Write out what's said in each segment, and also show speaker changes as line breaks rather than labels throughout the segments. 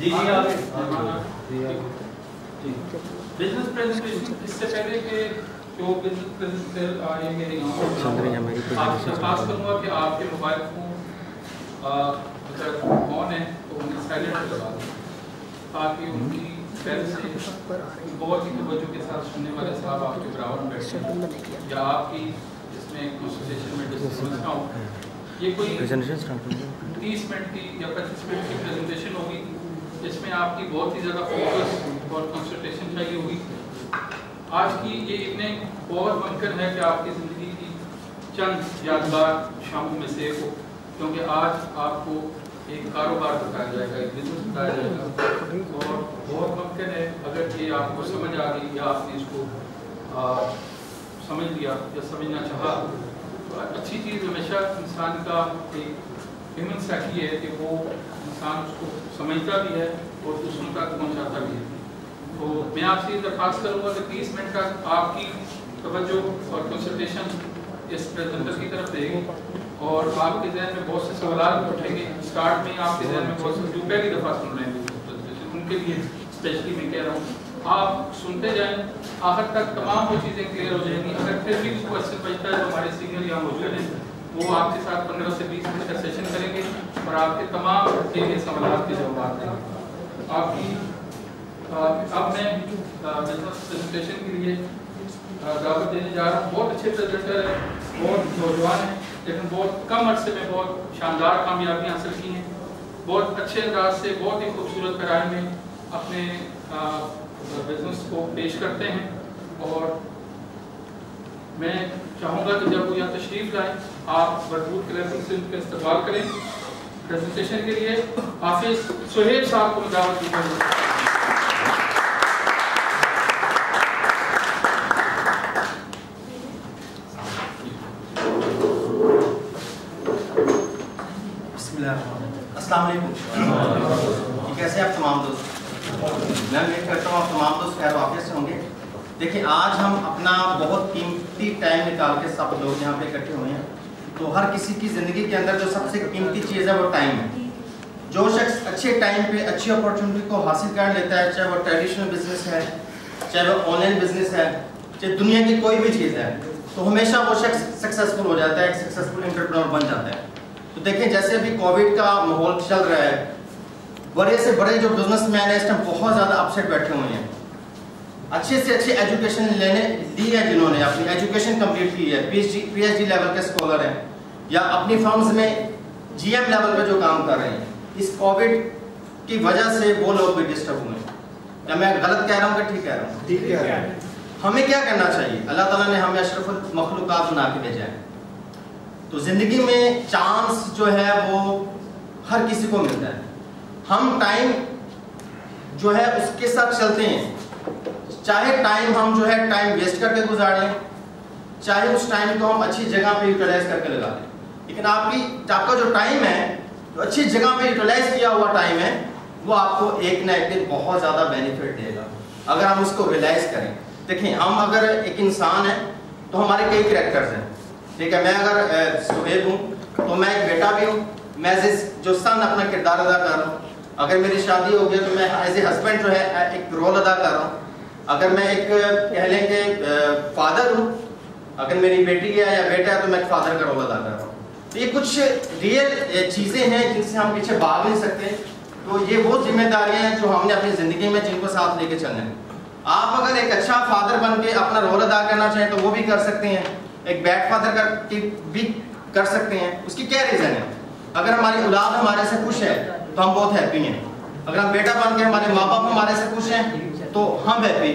جی business presentation اس سے پہلے کہ جو بزنس پریزنٹیشن آئے میرے یہاں آپ سے خاص کروں گا کہ آپ کے موبائل فون اگر آن ہے تو انہیں سائلنٹ لگا دیں تاکہ ان کی پہلے سے بہت ہی توجہ کے ساتھ سننے والے صاحب آپ کے برابر بیٹھے یا آپ کی اس میں کنسلٹیشن میں ڈسکشن نہ ہو. یہ کوئی 30 منٹ کی یا 25 منٹ کی پریزنٹیشن ہوگی جس میں آپ کی بہت ہی زیادہ فوکس اور کنسنٹریشن چاہیے ہوگی. آج کی یہ ایوننگ بہت ممکن ہے کہ آپ کی زندگی کی چند یادگار شاموں میں سے ہو, کیونکہ آج آپ کو ایک کاروبار بتایا جائے گا, ایک بزنس بتایا جائے گا, اور بہت ممکن ہے اگر یہ آپ کو سمجھ آ گئی یا آپ نے اس کو سمجھ لیا یا سمجھنا چاہا تو اچھی چیز ہمیشہ انسان کا ایک ہیومن سائیکی ہے کہ وہ انسان اس کو سمجھتا بھی ہے اور دوسروں تک پہنچاتا بھی ہے. تو میں آپ سے یہ درخواست کروں گا کہ 30 منٹ تک آپ کی توجہ اور کنسنٹریشن اس پریزنٹر کی طرف دے گی اور آپ کے ذہن میں بہت سے سوالات اٹھیں گے. اسٹارٹ میں آپ کے ذہن میں بہت سے جو پہلی دفعہ سن رہے ہیں ان کے لیے اسپیشلی میں کہہ رہا ہوں آپ سنتے جائیں, آخر تک تمام وہ چیزیں کلیئر ہو جائیں گی. اگر پھر بھی کوئی کوشچن بچتا ہے تو ہمارے سینئر یہاں موجود ہیں, وہ آپ کے ساتھ 15 سے 20 منٹ کا سیشن کریں گے اور آپ کے تمام سوالات کے جوابات دیں گے. آپ کی اب میں بزنس پریزنٹیشن کے لیے دعوت دینے جا رہا ہوں. بہت اچھے پریزنٹر ہیں, بہت نوجوان ہیں, لیکن بہت کم عرصے میں بہت شاندار کامیابی حاصل کی ہیں. بہت اچھے انداز سے بہت ہی خوبصورت پیرائی میں اپنے بزنس کو پیش کرتے ہیں. اور میں چاہوں گا کہ جب وہ یہاں تشریف لائیں آپ بھرپور کلیپنگ سے ان کا استقبال کریں. پریزنٹیشن کے لیے حافظ سہیل صاحب کو دعوت دی جائے.
السلام علیکم. کیسے آپ تمام دوست؟ میں امید کرتا ہوں آپ تمام دوست خیر وافیت سے ہوں گے. دیکھیں آج ہم اپنا بہت قیمتی ٹائم نکال کے سب لوگ یہاں پہ اکٹھے ہوئے ہیں. تو ہر کسی کی زندگی کے اندر جو سب سے قیمتی چیز ہے وہ ٹائم ہے. جو شخص اچھے ٹائم پہ اچھی اپورچونٹی کو حاصل کر لیتا ہے, چاہے وہ ٹریڈیشنل بزنس ہے, چاہے وہ آن لائن بزنس ہے, چاہے دنیا کی کوئی بھی چیز ہے, تو ہمیشہ وہ شخص سکسیزفل ہو جاتا ہے, ایک سکسیزفل انٹرپرینور بن جاتا ہے. تو دیکھیں جیسے ابھی کووڈ کا ماحول چل رہا ہے, بڑے سے بڑے جو بزنس مین ہیں اس ٹائم بہت زیادہ اپسیٹ بیٹھے ہوئے ہیں. اچھے سے اچھی ایجوکیشن لی ہے, جنہوں نے اپنی ایجوکیشن کمپلیٹ کی ہے, پی ایچ ڈی لیول کے اسکالر ہیں, یا اپنی فرمز میں جی ایم لیول پہ جو کام کر رہے ہیں, اس کووڈ کی وجہ سے وہ لوگ بھی ڈسٹرب ہوئے ہیں. کیا میں غلط کہہ رہا ہوں کہ ٹھیک کہہ رہا ہوں؟ ٹھیک کہہ رہا ہوں. ہمیں کیا کرنا چاہیے؟ اللہ تعالیٰ نے ہمیں اشرف المخلوقات بنا کے بھیجا ہے. تو زندگی میں چانس جو ہے وہ ہر کسی کو ملتا ہے. ہم ٹائم جو ہے اس کے ساتھ چلتے ہیں, چاہے ٹائم ہم جو ہے ٹائم ویسٹ کر کے گزار لیں, چاہے اس ٹائم کو ہم اچھی جگہ پہ یوٹیلائز کر کے لگا لیں. لیکن آپ کا جو ٹائم ہے, جو اچھی جگہ پہ یوٹیلائز کیا ہوا ٹائم ہے, وہ آپ کو ایک نہ ایک دن بہت زیادہ بینیفٹ دے گا اگر ہم اس کو ریلائز کریں. دیکھیں ہم اگر ایک انسان ہیں تو ہمارے کئی کریکٹرز ہیں, ٹھیک ہے. میں اگر سہیب ہوں تو میں ایک بیٹا بھی ہوں, میں ایز جو سن اپنا کردار ادا کر رہا ہوں. اگر میری شادی ہو گئی تو میں ایز اے ہسبینڈ جو ہے ایک رول ادا کر رہا ہوں. اگر میں ایک کہہ لیں کہ فادر ہوں, اگر میری بیٹی ہے یا بیٹا ہے تو میں ایک فادر کا رول ادا کر رہا ہوں. تو یہ کچھ ریئل چیزیں ہیں جن سے ہم پیچھے بھاگ نہیں سکتے. تو یہ وہ ذمہ داریاں ہیں جو ہم نے اپنی زندگی میں جن کو ساتھ لے کے چلنا ہے. آپ اگر ایک اچھا فادر بن کے اپنا رول ادا کرنا چاہیں تو وہ بھی کر سکتے ہیں, ایک بیڈ فادر کا بھی کر سکتے ہیں. اس کی کیا ریزن ہے؟ اگر ہماری اولاد ہمارے سے خوش ہے تو ہم بہت ہیپی ہیں. اگر ہم بیٹا بن کے ہمارے ماں باپ ہمارے سے خوش ہیں تو ہم ہیپی,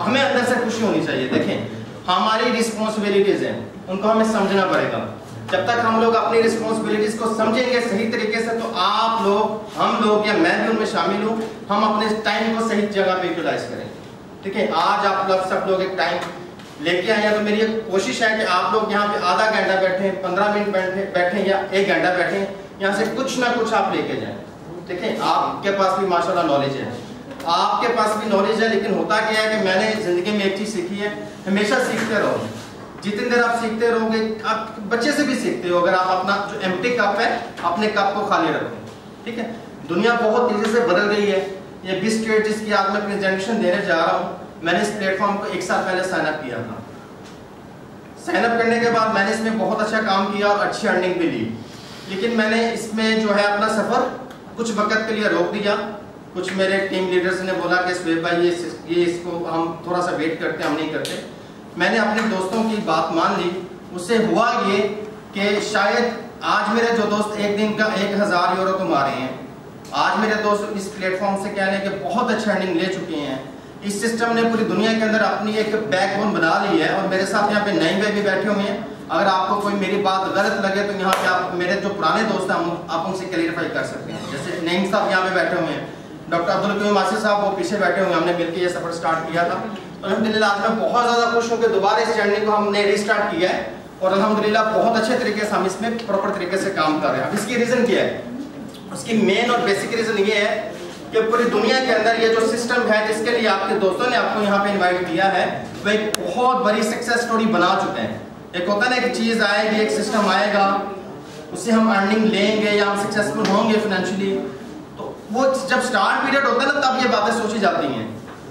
ہمیں اندر سے خوشی ہونی چاہیے. دیکھیں ہماری رسپانسبلٹیز ہیں, ان کو ہمیں سمجھنا پڑے گا. جب تک ہم لوگ اپنی رسپانسبلٹیز کو سمجھیں گے صحیح طریقے سے تو آپ لوگ, ہم لوگ یا میں بھی ان میں شامل ہوں, ہم اپنے ٹائم کو صحیح جگہ پہ یوٹیلائز کریں. ٹھیک ہے, آج آپ لوگ سب لوگ ایک ٹائم لے کے آئے ہیں تو میری ایک کوشش ہے کہ آپ لوگ یہاں پہ آدھا گھنٹہ بیٹھیں, 15 منٹ بیٹھیں یا 1 گھنٹہ بیٹھیں, یہاں سے کچھ نہ کچھ آپ لے کے جائیں. دیکھیں آپ کے پاس بھی ماشاءاللہ نالج ہے, آپ کے پاس بھی نالج ہے, لیکن ہوتا کیا ہے کہ میں نے زندگی میں ایک چیز سیکھی ہے, ہمیشہ سیکھتے رہو. جتنی دیر آپ سیکھتے رہو گے, آپ بچے سے بھی سیکھتے ہو, اگر آپ اپنا جو ایمٹی کپ ہے اپنے کپ کو خالی رکھو. ٹھیک ہے, دنیا بہت تیزی سے بدل گئی ہے. یہ 20 اسٹیٹ جس کی آج میں پریزنٹیشن دینے جا رہا ہوں, میں نے اس پلیٹ فارم کو 1 سال پہلے سائن اپ کیا تھا. سائن اپ کرنے کے بعد میں نے اس میں بہت اچھا کام کیا اور اچھی ارننگ بھی لی, لیکن میں نے اس میں جو ہے اپنا سفر کچھ وقت کے لیے روک دیا. کچھ میرے ٹیم لیڈرز نے بولا کہ سہیب بھائی یہ اس کو ہم تھوڑا سا ویٹ کرتے ہیں, ہم نہیں کرتے. میں نے اپنے دوستوں کی بات مان لی. اس سے ہوا یہ کہ شاید آج میرے جو دوست ایک دن کا 1000 یورو کما رہے ہیں, آج میرے دوست اس پلیٹ فارم سے کہنے کہ بہت اچھا ارننگ لے چکے ہیں. اس سسٹم نے پوری دنیا کے اندر اپنی ایک بیک بون بنا لی ہے. اور میرے ساتھ یہاں پہ نئی بھائی بھی بیٹھے ہوئے ہیں. اگر آپ کو کوئی میری بات غلط لگے تو یہاں پہ آپ میرے جو پرانے دوست ہیں آپ ان سے کلیئرفائی کر سکتے ہیں. جیسے نعیم صاحب یہاں پہ بیٹھے ہوئے ہیں, ڈاکٹر عبدالقیوم آصف صاحب وہ پیچھے بیٹھے ہوئے ہیں, ہم نے مل کے یہ سفر سٹارٹ کیا تھا. الحمدللہ آج میں بہت زیادہ خوش ہوں کہ دوبارہ اس جرنی کو ہم نے ریسٹارٹ کیا ہے اور الحمدللہ بہت اچھے طریقے سے ہم اس میں پراپر طریقے سے کام کر رہے ہیں. اب اس کی ریزن کیا ہے؟ اس کی مین اور بیسک ریزن یہ ہے کہ پوری دنیا کے اندر یہ جو سسٹم ہے جس کے لیے آپ کے دوستوں نے آپ کو یہاں پہ انوائٹ کیا ہے, وہ ایک بہت بڑی سکسیس سٹوری بنا چکے ہیں. ایک ہوتا ہے نا ایک چیز آئے گی, ایک سسٹم آئے گا, اس سے ہم ارننگ لیں گے یا ہم سکسیسفل ہوں گے فائنینشلی, تو وہ جب سٹارٹ پیریڈ ہوتا ہے نا تب یہ باتیں سوچی جاتی ہیں.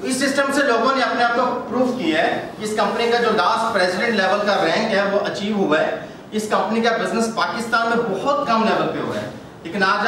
اس سسٹم سے لوگوں نے اپنے آپ کو پروف کیا ہے. اس کمپنی کا جو لاسٹ پریزیڈنٹ لیول کا رینک ہے وہ اچیو ہوا ہے. اس کمپنی کا بزنس پاکستان میں بہت کم لیول پہ ہوا ہے, لیکن آج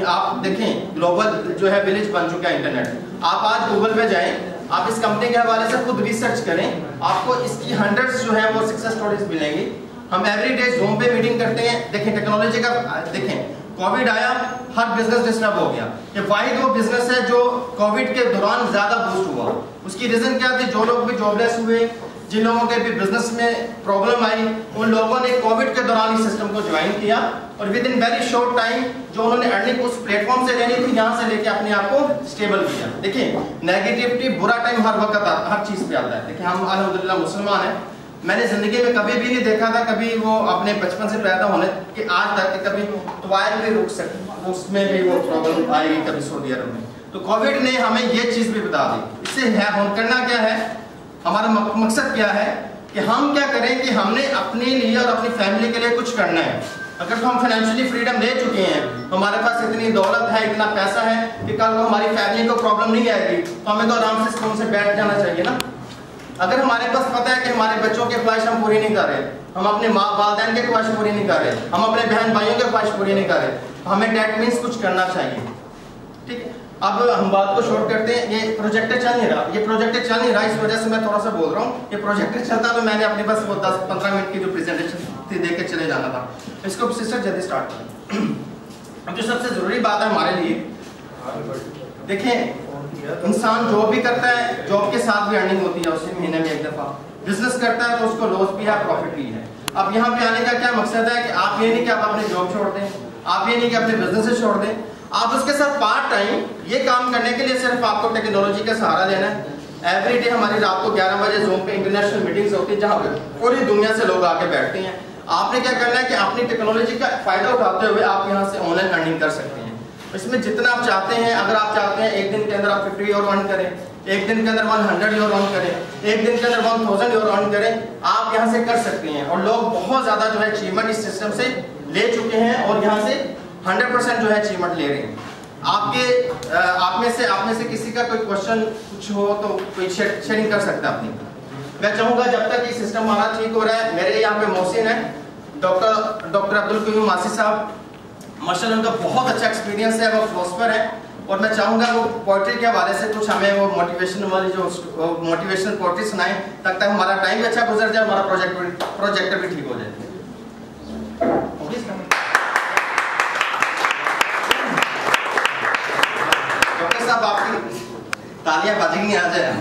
آپ دیکھیں گلوبل جو ہے ولیج بن چکا ہے انٹرنیٹ. آپ آج گوگل پہ جائیں, آپ اس کمپنی کے حوالے سے خود ریسرچ کریں, آپ کو اس کی 100 جو ہے وہ سکسیس سٹوریز ملیں گی. ہم ایوری ڈے زوم پہ میٹنگ کرتے ہیں. دیکھیں ٹیکنالوجی کا, دیکھیں کووڈ آیا, ہر بزنس ڈسٹرب ہو گیا. یہ واحد وہ بزنس ہے جو کووڈ کے دوران زیادہ بوسٹ ہوا. اس کی ریزن کیا تھی؟ جو لوگ بھی جاب لیس ہوئے, جن لوگوں کے بھی بزنس میں پرابلم آئی, ان لوگوں نے کووڈ کے دوران اس سسٹم کو جوائن کیا اور with in very short time جو انہوں نے ارننگ اس پلیٹ فارم سے لینی تھی یہاں سے لے کے اپنے آپ کو اسٹیبل کیا. دیکھیں نیگیٹیوٹی برا ٹائم ہر وقت ہر چیز پہ آتا ہے. دیکھیں ہم الحمدللہ مسلمان ہیں. میں نے زندگی میں کبھی بھی نہیں دیکھا تھا کبھی وہ اپنے بچپن سے پیدا ہونے کہ آج تک کہ کبھی طوائل بھی رک سکے, اس میں بھی وہ پرابلم آئے گی کبھی سعودی عرب میں. تو کووڈ نے ہمیں یہ چیز بھی بتا دی. اس سے کرنا کیا ہے, ہمارا مقصد کیا ہے کہ ہم کیا کریں کہ ہم نے اپنے لیے اور اپنی فیملی کے لیے کچھ کرنا ہے. اگر تو ہم فائنینشلی فریڈم لے چکے ہیں, ہمارے پاس اتنی دولت ہے, اتنا پیسہ ہے کہ کل کو ہماری فیملی کو پرابلم نہیں آئے گی, تو ہمیں تو آرام سے سکون سے بیٹھ جانا چاہیے نا. اگر ہمارے پاس پتہ ہے کہ ہمارے بچوں کی خواہش ہم پوری نہیں کر رہے, ہم اپنے والدین کی خواہش پوری نہیں کر رہے, ہم اپنے بہن بھائیوں کی خواہش پوری نہیں کر رہے, ہمیں دیٹ مینس کچھ کرنا چاہیے. ٹھیک ہے, اب ہم بات کو شارٹ کرتے ہیں. یہ پروجیکٹ چل نہیں رہا, یہ پروجیکٹ چل نہیں رہا, اس وجہ سے میں تھوڑا سا بول رہا ہوں. یہ پروجیکٹ چلتا تو میں نے اپنے بس وہ 10-15 منٹ کی جو پریزنٹیشن تھی دے کے چلے جانا تھا. اس کو سسٹر جلدی اسٹارٹ کریں. اب جو سب سے ضروری بات ہے ہمارے لیے, دیکھیں انسان جاب بھی کرتا ہے, جاب کے ساتھ بھی ارننگ ہوتی ہے اسی مہینے میں ایک دفعہ. بزنس کرتا ہے تو اس کو لاس بھی ہے, پروفٹ بھی ہے. اب یہاں پہ آنے کا کیا مقصد ہے کہ آپ یہ نہیں کہ آپ اپنے جاب چھوڑ دیں, آپ یہ نہیں کہ اپنے بزنس سے چھوڑ دیں, آپ اس کے ساتھ پارٹ ٹائم یہ کام کرنے کے لیے صرف آپ کو ٹیکنالوجی کا سہارا لینا ہے. ایوری ڈے ہماری رات کو 11 بجے زوم پہ انٹرنیشنل میٹنگز ہوتی ہیں جہاں پہ پوری دنیا سے لوگ آ کے بیٹھتے ہیں. آپ نے کیا کرنا ہے کہ اپنی ٹیکنالوجی کا فائدہ اٹھاتے ہوئے آپ یہاں سے آن لائن ارننگ کر سکتے ہیں. اس میں جتنا آپ چاہتے ہیں, اگر آپ چاہتے ہیں ایک دن کے اندر آپ 50 یورو ارن کریں, ایک دن کے اندر 100 یورو ارن کریں, ایک دن کے اندر 1000 یورو ارن کریں, آپ یہاں سے کر سکتے ہیں. اور لوگ بہت زیادہ جو ہے اچیومنٹ اس سسٹم سے لے چکے ہیں اور یہاں سے 100% جو ہے اچیومنٹ لے رہے ہیں. آپ میں سے کسی کا کوئی کوشچن کچھ ہو تو کوئی شیئرنگ کر سکتا ہے اپنی. میں چاہوں گا جب تک یہ سسٹم ہمارا ٹھیک ہو رہا ہے, میرے یہاں پہ محسن ہے, ڈاکٹر عبدالقیوم آصف صاحب, ماشاءاللہ ان کا بہت اچھا ایکسپیرینس ہے, وہ فلاسفر ہے, اور میں چاہوں گا وہ پوئٹری کے حوالے سے کچھ ہمیں وہ موٹیویشن والی جو موٹیویشنل پوئٹری سنائیں, تب تک ہمارا ٹائم بھی اچھا گزر جائے, ہمارا پروجیکٹ بھی ٹھیک ہو جائے. ڈاکٹر صاحب آپ کی تالیاں بجیں آ جائے.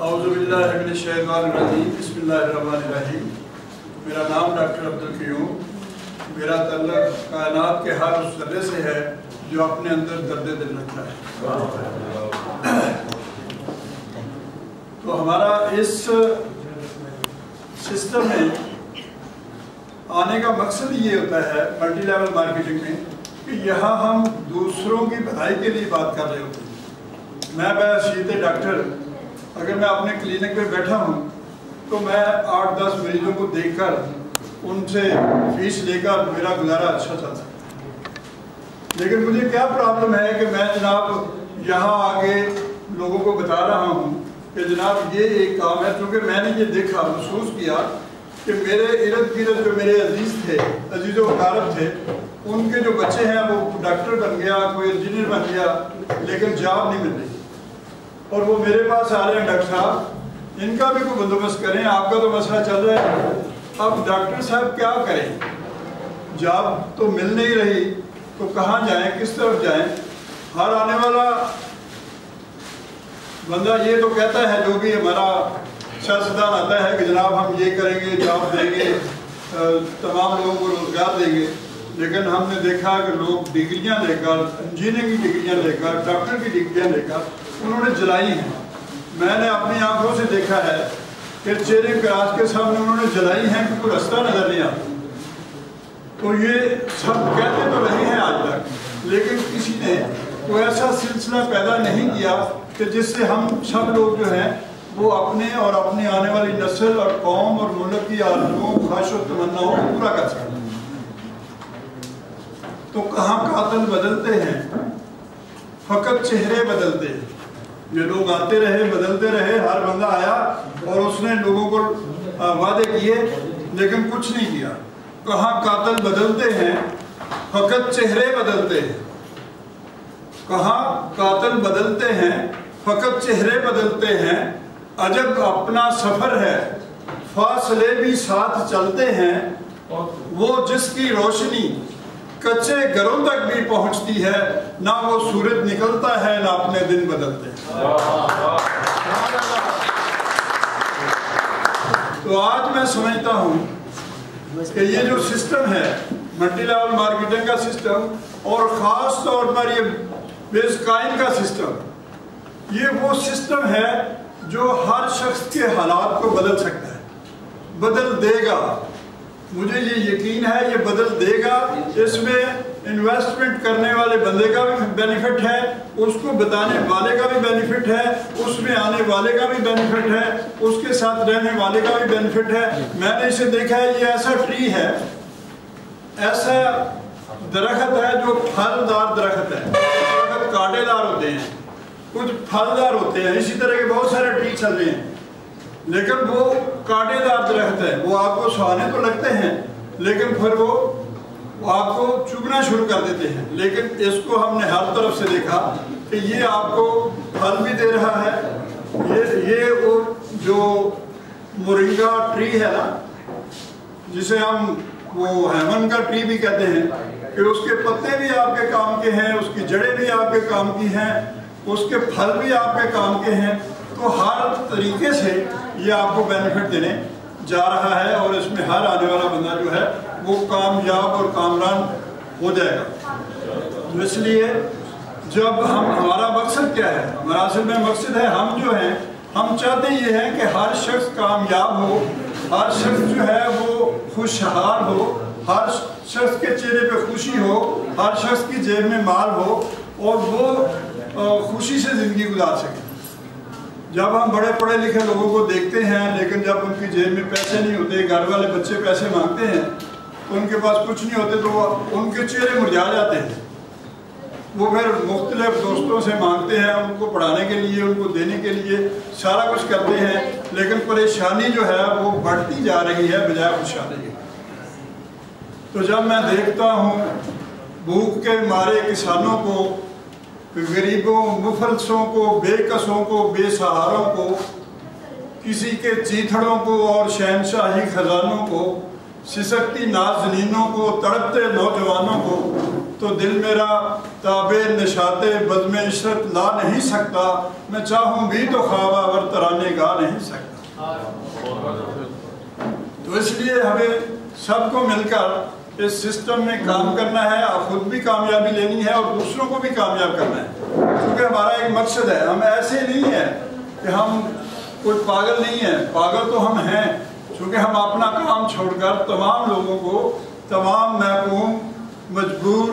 اعوذ باللہ من الشیطان الرجیم, بسم اللہ الرحمن الرحیم. میرا نام ڈاکٹر عبدالقیوم, میرا تعلق کائنات کے ہر اس ذرے سے ہے جو اپنے اندر درد دل رکھتا ہے. تو ہمارا اس سسٹم میں آنے کا مقصد یہ ہوتا ہے ملٹی لیول مارکیٹنگ میں کہ یہاں ہم دوسروں کی بھلائی کے لیے بات کر رہے ہوتے ہیں. میں بحیثیت ڈاکٹر اگر میں اپنے کلینک پہ بیٹھا ہوں تو میں 8-10 مریضوں کو دیکھ کر ان سے فیس لے کر میرا گزارا اچھا چلتا ہے. لیکن مجھے کیا پرابلم ہے کہ میں جناب یہاں آگے لوگوں کو بتا رہا ہوں کہ جناب یہ ایک کام ہے. کیونکہ میں نے یہ دیکھا محسوس کیا کہ میرے ارد گرد جو میرے عزیز و اقارب تھے ان کے جو بچے ہیں وہ ڈاکٹر بن گیا, کوئی انجینئر بن گیا, لیکن جاب نہیں مل رہی. اور وہ میرے پاس آ رہے ہیں, ڈاکٹر صاحب ان کا بھی کوئی بندوبست کریں, آپ کا تو مسئلہ چل رہا ہے. اب ڈاکٹر صاحب کیا کریں, جاب تو مل نہیں رہی, تو کہاں جائیں, کس طرف جائیں. ہر آنے والا بندہ یہ تو کہتا ہے, جو بھی ہمارا سیاستدان آتا ہے کہ جناب ہم یہ کریں گے, جاب دیں گے, تمام لوگوں کو روزگار دیں گے. لیکن ہم نے دیکھا کہ لوگ ڈگریاں لے کر, انجینئرنگ کی ڈگریاں لے کر, ڈاکٹر کی ڈگریاں لے کر انہوں نے جلائی ہیں. میں نے اپنی آنکھوں سے دیکھا ہے کہ چیرنگ کراس کے سامنے انہوں نے جلائی ہیں کہ کوئی رستہ نظر نہیں آتا. تو یہ سب کہتے تو رہے ہیں آج تک, لیکن کسی نے کوئی ایسا سلسلہ پیدا نہیں کیا کہ جس سے ہم سب لوگ جو ہیں وہ اپنے اور اپنی آنے والی نسل اور قوم اور ملک کی آرزوؤں, خواہش و تمناؤں کو پورا کر سکیں. تو کہاں قاتل بدلتے ہیں, فقط چہرے بدلتے ہیں. یہ لوگ آتے رہے, بدلتے رہے, ہر بندہ آیا اور اس نے لوگوں کو وعدے کیے لیکن کچھ نہیں کیا. کہاں قاتل بدلتے ہیں, فقط چہرے بدلتے ہیں. کہاں قاتل بدلتے ہیں, فقط چہرے بدلتے ہیں. عجب اپنا سفر ہے, فاصلے بھی ساتھ چلتے ہیں. وہ جس کی روشنی کچے گھروں تک بھی پہنچتی ہے, نہ وہ سورج نکلتا ہے نہ اپنے دن بدلتے ہیں. تو آج میں سمجھتا ہوں کہ یہ جو سسٹم ہے ملٹی لیول مارکیٹنگ کا سسٹم, اور خاص طور پر یہ بیس کائن کا سسٹم, یہ وہ سسٹم ہے جو ہر شخص کے حالات کو بدل سکتا ہے, بدل دے گا. مجھے یہ یقین ہے یہ بدل دے گا. اس میں انویسٹمنٹ کرنے والے بندے کا بھی بینیفٹ ہے, اس کو بتانے والے کا بھی بینیفٹ ہے, اس میں آنے والے کا بھی بینیفٹ ہے, اس کے ساتھ رہنے والے کا بھی بینیفٹ ہے. میں نے اسے دیکھا ہے, یہ ایسا ٹری ہے, ایسا درخت ہے جو پھلدار درخت ہے. درخت کانٹے دار ہوتے ہیں, کچھ پھلدار ہوتے ہیں. اسی طرح کے بہت سارے ٹری چل رہے ہیں, لیکن وہ کانٹے دار درخت ہے. وہ آپ کو سہانے تو لگتے ہیں لیکن پھر وہ آپ کو چگنا شروع کر دیتے ہیں. لیکن اس کو ہم نے ہر طرف سے دیکھا کہ یہ آپ کو پھل بھی دے رہا ہے. یہ وہ جو مورنگا ٹری ہے نا, جسے ہم وہ ہیمن کا ٹری بھی کہتے ہیں, کہ اس کے پتے بھی آپ کے کام کے ہیں, اس کی جڑیں بھی آپ کے کام کی ہیں, اس کے پھل بھی آپ کے کام کے ہیں. تو ہر طریقے سے یہ آپ کو بینیفٹ دینے جا رہا ہے, اور اس میں ہر آنے والا بندہ جو ہے وہ کامیاب اور کامران ہو جائے گا. اس لیے جب ہمارا مقصد کیا ہے, مراحل میں مقصد ہے, ہم جو ہیں ہم چاہتے یہ ہیں کہ ہر شخص کامیاب ہو, ہر شخص جو ہے وہ خوشحال ہو, ہر شخص کے چہرے پہ خوشی ہو, ہر شخص کی جیب میں مال ہو, اور وہ خوشی سے زندگی گزار سکے. جب ہم بڑے پڑھے لکھے لوگوں کو دیکھتے ہیں لیکن جب ان کی جیب میں پیسے نہیں ہوتے, گھر والے بچے پیسے مانگتے ہیں تو ان کے پاس کچھ نہیں ہوتے, تو ان کے چہرے مرجھا جاتے ہیں. وہ پھر مختلف دوستوں سے مانگتے ہیں, ان کو پڑھانے کے لیے, ان کو دینے کے لیے سارا کچھ کرتے ہیں, لیکن پریشانی جو ہے وہ بڑھتی جا رہی ہے بجائے خوشحالی کے. تو جب میں دیکھتا ہوں بھوک کے مارے کسانوں کو, غریبوں, مفلسوں کو, بے کسوں کو, بے سہاروں کو, کسی کے چیتھڑوں کو اور شہنشاہی خزانوں کو, سسکتی نازنینوں کو, تڑپتے نوجوانوں کو, تو دل میرا تابے نشاط بزم عشرت لا نہیں سکتا. میں چاہوں بھی تو خواب آور ترانے گا نہیں سکتا. تو اس لیے ہمیں سب کو مل کر اس سسٹم میں کام کرنا ہے, خود بھی کامیابی لینی ہے اور دوسروں کو بھی کامیاب کرنا ہے. کیونکہ ہمارا ایک مقصد ہے, ہم ایسے نہیں ہیں کہ ہم کوئی پاگل نہیں ہیں, پاگل تو ہم ہیں, چونکہ ہم اپنا کام چھوڑ کر تمام لوگوں کو, تمام محکوم, مجبور,